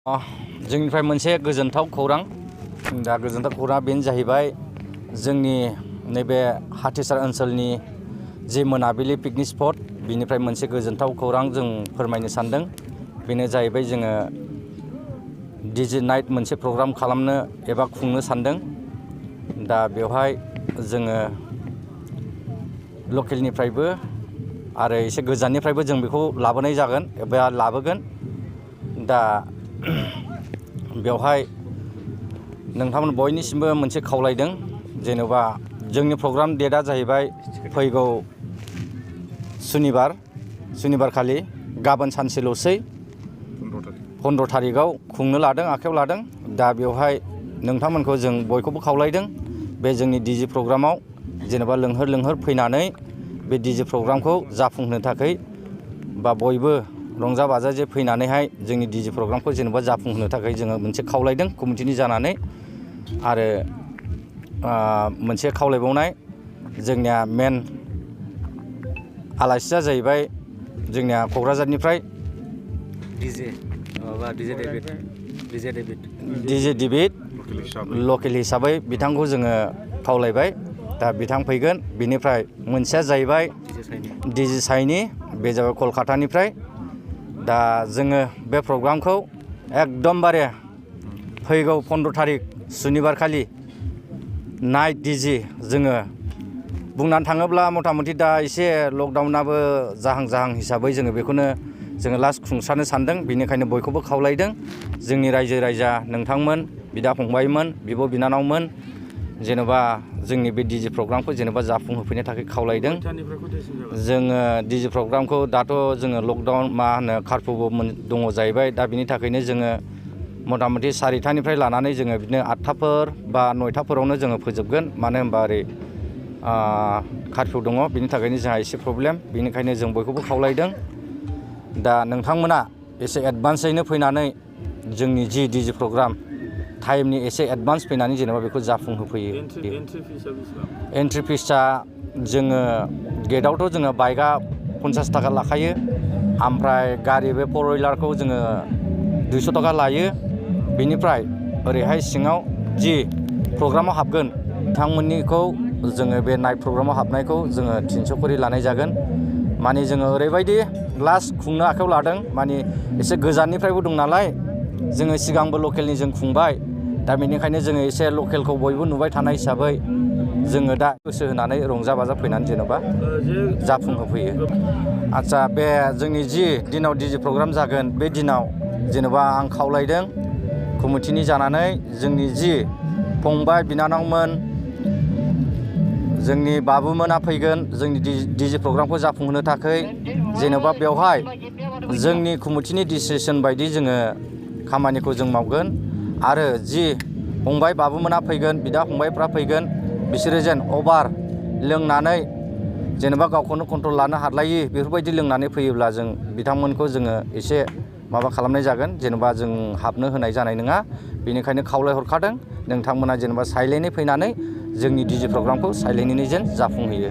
जोंनिफ्राय मोनसे गोजोनथाव खौरां दा गोजोनथाव खौराङा बेनो जाहैबाय जोंनि नैबे हाथिसार ओनसोलनि जे मोनाबिलि पिकनिक स्पट बिनिफ्राय मोनसे गोजोनथाव खौरां जों फोरमायनो सानदों। बेनो जाहैबाय जोङो डिजे नाइट मोनसे प्रग्राम खालामनो एबा खुंनो सानदों। दा बेवहाय जोङो लकेलनिफ्रायबो आरो एसे गोजाननिफ्रायबो जों बेखौ लाबोनाय जागोन एबा लाबोगोन। दा बेवहाय नोंथांमोन बयनिसिमबो मोनसे खावलायदों, जेनेबा जोंनि प्रग्राम डेटआ जाहैबाय फैगौ सुनिबार खालि गाबोन सानसेल'सै 15 थारिखआव खुंनो लादों, आखायाव लादों। दा बेवहाय नोंथांमोनखौ जों बयखौबो खावलायदों बे जोंनि डिजे प्रग्रामाव जेनेबा लोंहोर फैनानै बे डिजे प्रग्रामखौ जाफुंहोनो थाखाय बा बयबो रंजा बाजा जे फैनानैहाय जोंनि डिजे प्रग्रामखौ जेनेबा जाफुंहोनो थाखाय जोङो मोनसे खावलायदों कमिटिनि जानानै। आरो मोनसे खावलायबावनाय, जोंनिया मेन आलासिया जाहैबाय जोंनिया क'क्राझारनिफ्राय डिजे डेभिड लकेल हिसाबै बिथांखौ जोङो खावलायबाय। दा बिथां फैगोन। बिनिफ्राय मोनसेया जाहैबाय डिजे साइनि, बे जाबाय कलकातानिफ्राय। दा जोङो बे प्रग्रामखौ एकदमबारे फैगौ 15 थारिख सुनिबार खालि नाइट डिजे जोङो बुंनानै थाङोब्ला मथा मथि दा एसे लकडाउनाबो जाहां हिसाबै जोङो बेखौनो जोङो लास्ट खुंसारनो सानदों। बेनिखायनो बयखौबो खावलायदों, जोंनि रायजो राजा नोंथांमोन, बिदा फंबायमोन, बिब' बिनानावमोन, जेनेबा जोंनि बे डिजे प्रग्रामखौ जेनेबा जाफुंहोफैनो थाखाय खावलायदों। जोङो डिजे प्रग्रामखौ दाथ' जोङो लकडाउन कारफ्युबो दङ जाहैबाय। दा बिनि थाखायनो जोङो मथा मथि 4टानिफ्राय लानानै जोङो बिदिनो 8टाफोर बा 9टाफोरावनो जोङो फोजोबगोन। मानो होनबा ओरै कारफ्यु दङ, बिनि थाखायनो जोंहा एसे प्रब्लेम। बेनिखायनो जों बयखौबो खावलायदों, दा नोंथांमोना एसे एडभान्सैनो फैनानै जोंनि जि डिजे प्रग्राम टाइमनि एसे एडभान्स फैनानै जेनेबा बेखौ जाफुंहोफैयो। एन्ट्रि फिसआ जोङो गेटआवथ' जोङो बाइकआ 50 थाखा लाखायो, ओमफ्राय गारि बे 4 हुइलारखौ जोङो 200 थाखा लायो। बेनिफ्राय ओरैहाय सिङाव जि प्रग्रामाव हाबगोन बिथांमोननिखौ जोङो बे नाइट प्रग्रामाव हाबनायखौ जोङो 300 करि लानाय जागोन। माने जोङो ओरैबायदि लास्ट खुंनो आखायाव लादों, माने एसे गोजाननिफ्रायबो दं नालाय, जोङो सिगांबो लकेलनि जों खुंबाय। दा बेनिखायनो जोङो एसे लकेलखौ बयबो नुबाय थानाय हिसाबै जोङो दा गोसो होनानै रंजा बाजा फैनानै जेनेबा जाफुंहोफैयो। आदसा, बे जोंनि जि दिनाव डिजे प्रग्राम जागोन बे दिनाव जेनेबा आं खावलायदों कमिटिनि जानानै जोंनि जि फंबाय बिनानावमोन, जोंनि बाबुमोना फैगोन जोंनि डिजे प्रग्रामखौ जाफुंहोनो थाखाय। जेनेबा बेवहाय जोंनि कमिटिनि डिसिसन बायदि जोङो खामानिखौ जों मावगोन। आरो जि फंबाय बाबुमोना फैगोन, बिदा फंबायफ्रा फैगोन, बिसोरो जेन अभार लोंनानै जेनेबा गावखौनो कन्ट्रल लानो हालायि बेफोरबायदि लोंनानै फैयोब्ला जों बिथांमोनखौ जोङो एसे माबा खालामनाय जागोन, जेनेबा जों हाबनो होनाय जानाय नङा। बेनिखायनो खावलायहरखादों नोंथांमोना जेनेबा साइलेन्टयै फैनानै जोंनि डिजे प्रग्रामखौ साइलेन्टयै जेन जाफुंहोयो।